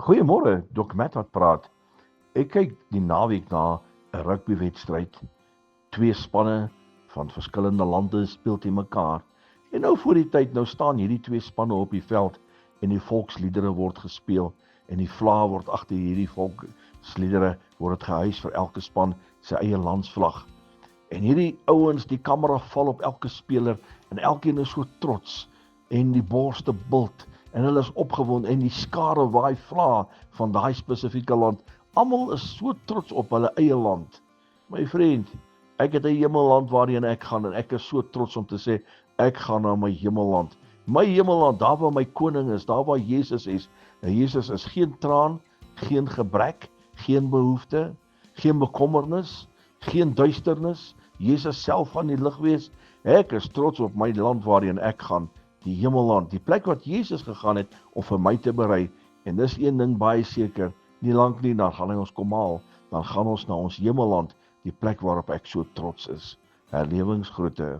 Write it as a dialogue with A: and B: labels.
A: Goeiemôre, Dr. Matt wat praat. Ek kyk die naweek na 'n rugbywedstryd. Twee spanne van verskillende lande speel teen mekaar. En nou voor die tyd, nou staan hierdie twee spanne op die veld en die volksliedere word gespeel en die vlae word agter hierdie volksliedere word dit gehuis vir elke span sy eie landsvlag. En hierdie ouens, die kamera val op elke speler en elkeen is so trots en die borste bult en hulle is opgewonde en die skare waai vla van daai spesifieke land. Almal is so trots op hulle eie land. My vriend, ek het 'n hemelland waarheen ek gaan en ek is so trots om te sê ek gaan na my hemelland. My hemelland, daar waar my koning is, daar waar Jesus is. En Jesus is geen traan, geen gebrek, geen behoefte, geen bekommernis, geen duisternis. Jesus self gaan die lig wees. Ek is trots op my land waarheen ek gaan, die hemelland, die plek wat Jesus gegaan het om vir my te berei. En dis een ding baie seker, nie lank nie, dan gaan hy ons kom haal, dan gaan ons na ons hemelland, die plek waarop ek so trots is. Herlewingsgroete.